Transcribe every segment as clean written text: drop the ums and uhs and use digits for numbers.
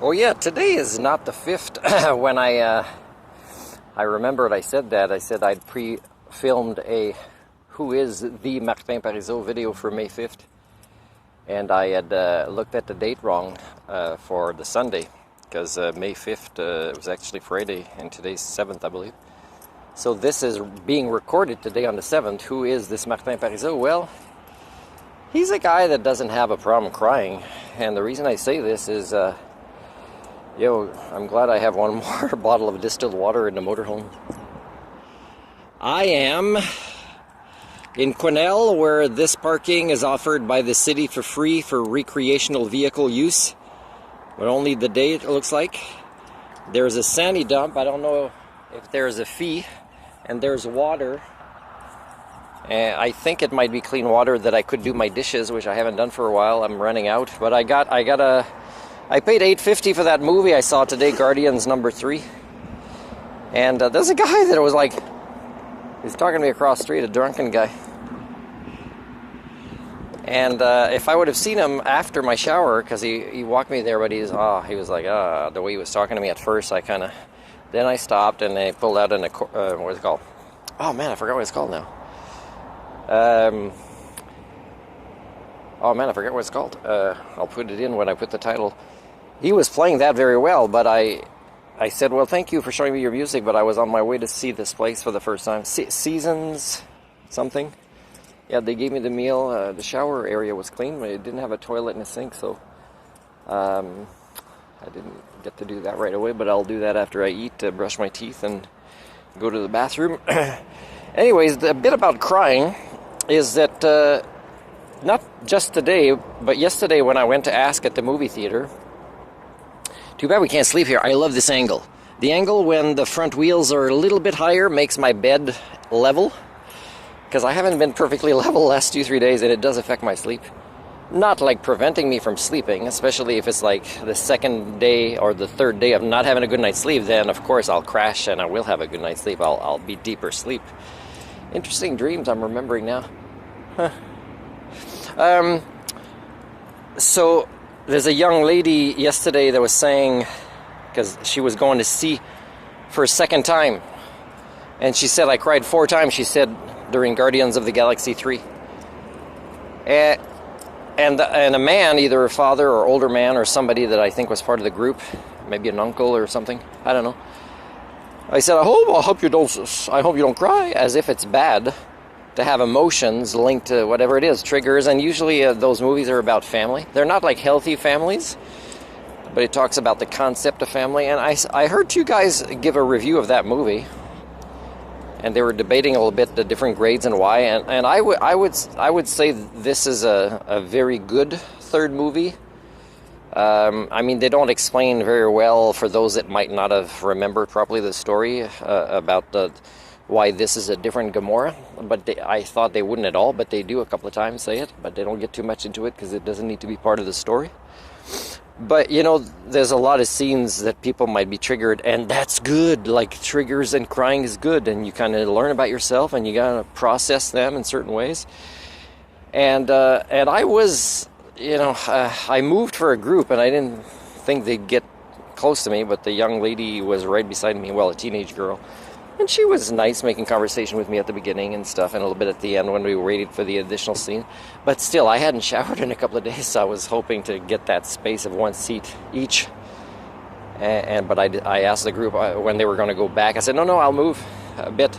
Oh yeah, today is not the 5th. When I remembered I said that. I said I'd pre-filmed a Who is the Martin Pariseau video for May 5th. And I had looked at the date wrong for the Sunday. Because May 5th was actually Friday, and today's 7th, I believe. So this is being recorded today on the 7th. Who is this Martin Pariseau? Well, he's a guy that doesn't have a problem crying. And the reason I say this is... I'm glad I have one more bottle of distilled water in the motorhome. I am in Quesnel, where this parking is offered by the city for free for recreational vehicle use. But only the day, it looks like. There's a sandy dump. I don't know if there's a fee. And there's water. And I think it might be clean water that I could do my dishes, which I haven't done for a while. I'm running out. But I paid $8.50 for that movie I saw today, Guardians #3. And there's a guy that was like, he's talking to me across the street, a drunken guy. And if I would have seen him after my shower, because he walked me there, but he was like, the way he was talking to me at first, then I stopped and I pulled out what's it called? Oh man, I forgot what it's called now. Oh man, I forget what it's called. I'll put it in when I put the title. He was playing that very well, but I said, well, thank you for showing me your music, but I was on my way to see this place for the first time. Seasons something. Yeah, they gave me the meal. The shower area was clean, but it didn't have a toilet and a sink, so I didn't get to do that right away, but I'll do that after I eat, brush my teeth, and go to the bathroom. Anyways, the bit about crying is that... not just today, but yesterday when I went to ask at the movie theater. Too bad we can't sleep here. I love this angle. The angle when the front wheels are a little bit higher makes my bed level. Because I haven't been perfectly level the last 2-3 days, and it does affect my sleep. Not like preventing me from sleeping, especially if it's like the second day or the third day of not having a good night's sleep. Then of course I'll crash and I will have a good night's sleep. I'll be deeper sleep. Interesting dreams I'm remembering now. Huh. So there's a young lady yesterday that was saying, because she was going to see for a second time, and she said, I cried 4 times, she said, during Guardians of the Galaxy 3. And a man, either a father or older man or somebody that I think was part of the group, maybe an uncle or something, I don't know. I said, I hope you don't cry, as if it's bad to have emotions linked to whatever it is, triggers, and usually those movies are about family. They're not like healthy families, but it talks about the concept of family. And I heard 2 guys give a review of that movie, and they were debating a little bit the different grades and why. And I would say this is a very good third movie. I mean, they don't explain very well for those that might not have remembered properly the story about why this is a different Gamora, but I thought they wouldn't at all, but they do a couple of times say it, but they don't get too much into it because it doesn't need to be part of the story. But, there's a lot of scenes that people might be triggered, and that's good. Like, triggers and crying is good, and you kind of learn about yourself, and you gotta process them in certain ways. And I was, I moved for a group, and I didn't think they'd get close to me, but the young lady was right beside me, well, a teenage girl. And she was nice, making conversation with me at the beginning and stuff, and a little bit at the end when we were waiting for the additional scene. But still, I hadn't showered in a couple of days, so I was hoping to get that space of 1 seat each. But I asked the group when they were going to go back. I said, no, I'll move a bit.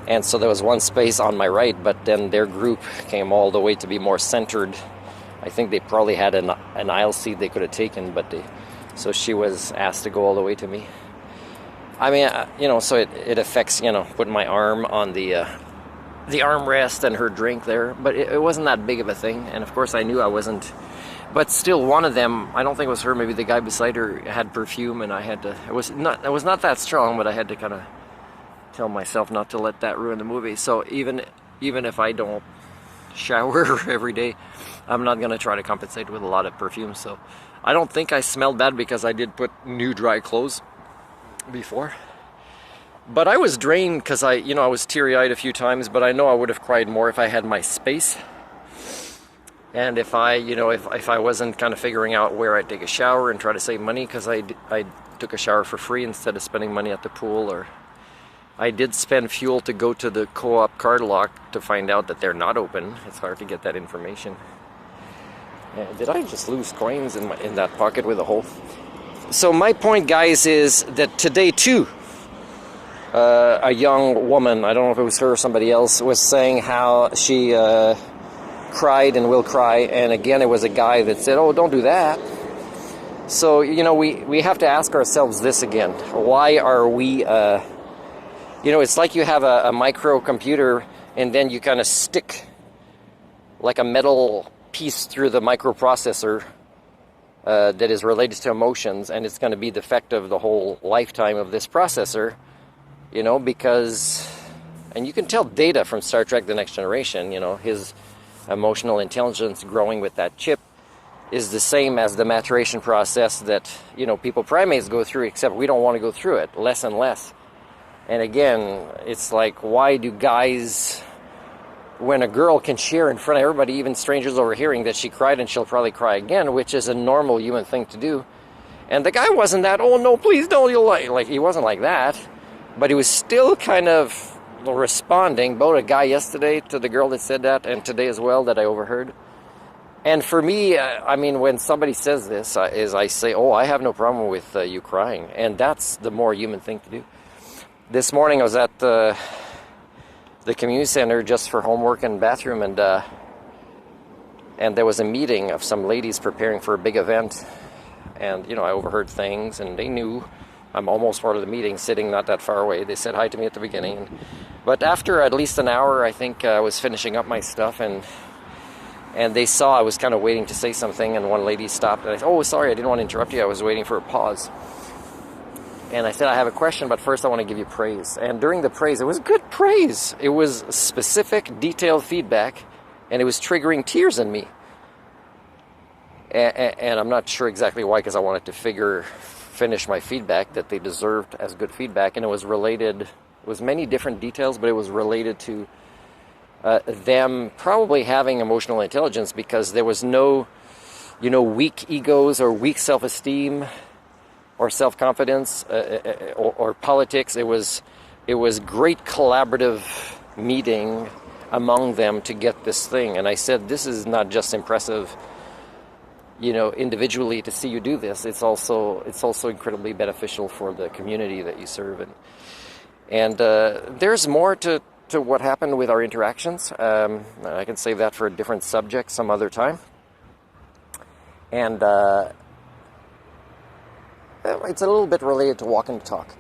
And so there was 1 space on my right, but then their group came all the way to be more centered. I think they probably had an aisle seat they could have taken, so she was asked to go all the way to me. I mean, so it affects, putting my arm on the armrest and her drink there. But it wasn't that big of a thing. And of course I knew I wasn't. But still, one of them, I don't think it was her, maybe the guy beside her had perfume, and I had to, it was not that strong, but I had to kind of tell myself not to let that ruin the movie. So even if I don't shower every day, I'm not going to try to compensate with a lot of perfume. So I don't think I smelled bad because I did put new dry clothes before. But I was drained because I was teary-eyed a few times, but I know I would have cried more if I had my space. And if I, if I wasn't kind of figuring out where I'd take a shower and try to save money, because I took a shower for free instead of spending money at the pool, or I did spend fuel to go to the co-op Cardlock to find out that they're not open. It's hard to get that information. Did I just lose coins in that pocket with a hole? So my point, guys, is that today too, a young woman, I don't know if it was her or somebody else, was saying how she cried and will cry, and again it was a guy that said, oh, don't do that. So, we have to ask ourselves this again. Why are we, it's like you have a microcomputer and then you kind of stick like a metal piece through the microprocessor that is related to emotions, and it's going to be defective the whole lifetime of this processor, because, and you can tell Data from Star Trek The Next Generation, his emotional intelligence growing with that chip is the same as the maturation process that, people primates go through, except we don't want to go through it, less and less. And again, it's like, why do guys, when a girl can share in front of everybody, even strangers overhearing, that she cried and she'll probably cry again, which is a normal human thing to do. And the guy wasn't that, oh no, please don't, you'll like, he wasn't like that. But he was still kind of responding, both a guy yesterday to the girl that said that, and today as well, that I overheard. And for me, when somebody says this, I say, oh, I have no problem with you crying. And that's the more human thing to do. This morning I was at the community center just for homework and bathroom, and there was a meeting of some ladies preparing for a big event, and I overheard things, and they knew I'm almost part of the meeting, sitting not that far away. They said hi to me at the beginning, but after at least an hour, I think I was finishing up my stuff, and they saw I was kind of waiting to say something, and one lady stopped, and I said, oh, sorry, I didn't want to interrupt you, I was waiting for a pause. And I said, I have a question, but first I want to give you praise. And during the praise, it was good praise. It was specific, detailed feedback, and it was triggering tears in me. And I'm not sure exactly why, because I wanted to finish my feedback that they deserved as good feedback. And it was related, it was many different details, but it was related to them probably having emotional intelligence, because there was no, weak egos or weak self-esteem or self-confidence, or politics. It was great collaborative meeting among them to get this thing. And I said, this is not just impressive, individually to see you do this. It's also incredibly beneficial for the community that you serve. And there's more to what happened with our interactions. I can save that for a different subject some other time. And it's a little bit related to walk and talk.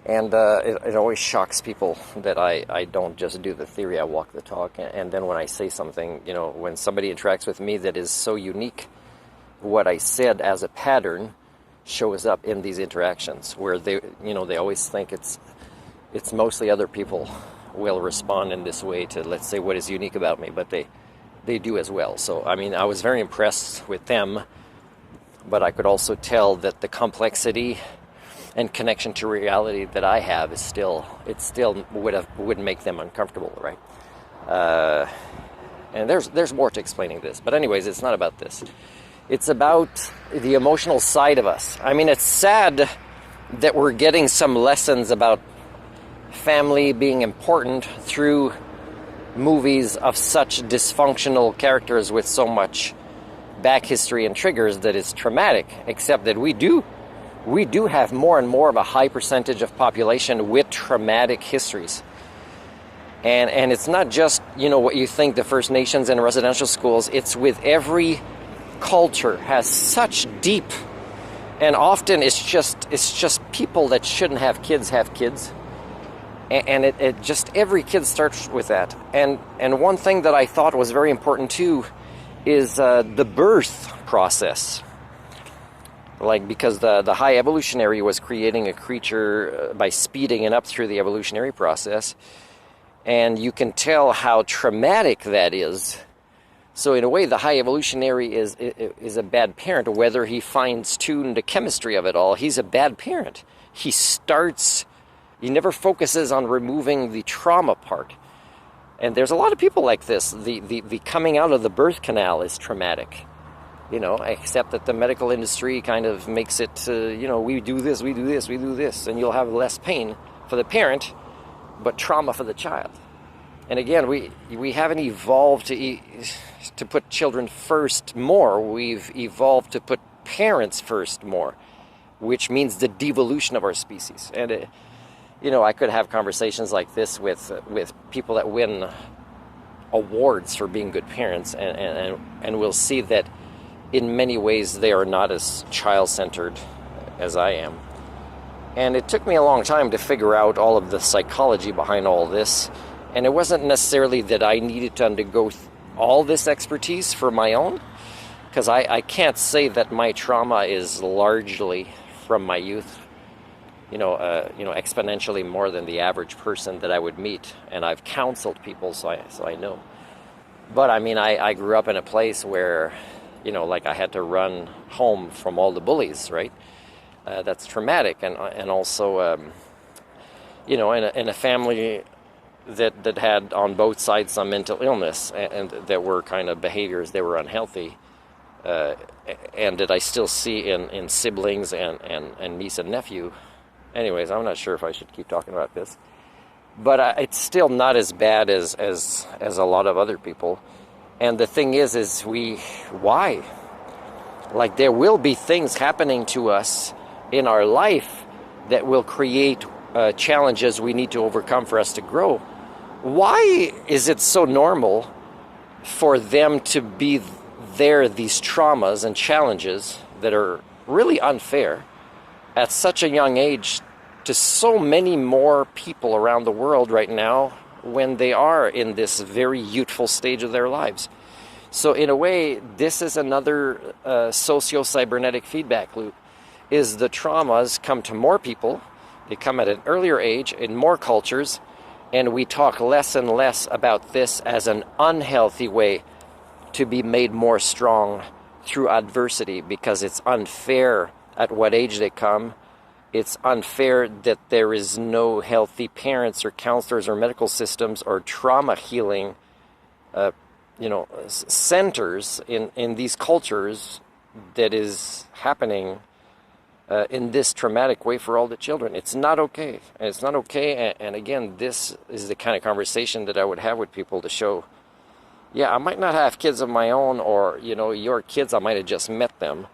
And it always shocks people that I don't just do the theory, I walk the talk. And then when I say something, when somebody interacts with me that is so unique, what I said as a pattern shows up in these interactions, where they always think it's mostly other people will respond in this way to, let's say, what is unique about me, but they do as well. So, I was very impressed with them. But I could also tell that the complexity and connection to reality that I have wouldn't make them uncomfortable, right? And there's more to explaining this. But anyways, it's not about this. It's about the emotional side of us. It's sad that we're getting some lessons about family being important through movies of such dysfunctional characters with so much back history and triggers that is traumatic, except that we do have more and more of a high percentage of population with traumatic histories. And it's not just, what you think the First Nations and residential schools, it's with every culture has such deep, and often it's just people that shouldn't have kids. And it just, every kid starts with that. And one thing that I thought was very important too is the birth process. Because the high evolutionary was creating a creature by speeding it up through the evolutionary process. And you can tell how traumatic that is. So in a way, the high evolutionary is a bad parent. Whether he fines-tuned the chemistry of it all, he's a bad parent. He never focuses on removing the trauma part. And there's a lot of people like this. The coming out of the birth canal is traumatic, except that the medical industry kind of makes it, we do this, we do this, we do this, and you'll have less pain for the parent, but trauma for the child. And again, we haven't evolved to put children first more. We've evolved to put parents first more, which means the devolution of our species. And I could have conversations like this with people that win awards for being good parents, and we'll see that in many ways they are not as child-centered as I am. And it took me a long time to figure out all of the psychology behind all this. And it wasn't necessarily that I needed to undergo all this expertise for my own, because I can't say that my trauma is largely from my youth, exponentially more than the average person that I would meet. And I've counseled people, so I know. But I mean, I grew up in a place where, I had to run home from all the bullies, right? That's traumatic, and also, in a family that had on both sides some mental illness, and that were kind of behaviors that were unhealthy, and that I still see in siblings and niece and nephew. Anyways, I'm not sure if I should keep talking about this, but it's still not as bad as a lot of other people. And the thing is why? Like, there will be things happening to us in our life that will create challenges we need to overcome for us to grow. Why is it so normal for them to be these traumas and challenges that are really unfair at such a young age to so many more people around the world right now when they are in this very youthful stage of their lives? So in a way, this is another socio-cybernetic feedback loop. Is the traumas come to more people, they come at an earlier age, in more cultures, and we talk less and less about this as an unhealthy way to be made more strong through adversity, because it's unfair at what age they come. It's unfair that there is no healthy parents or counselors or medical systems or trauma healing centers in these cultures that is happening in this traumatic way for all the children. It's not okay. And it's not okay. And again, this is the kind of conversation that I would have with people to show, I might not have kids of my own, or, your kids, I might have just met them,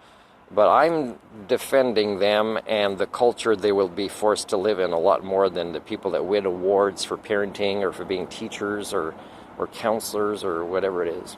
but I'm defending them and the culture they will be forced to live in a lot more than the people that win awards for parenting or for being teachers or counselors or whatever it is.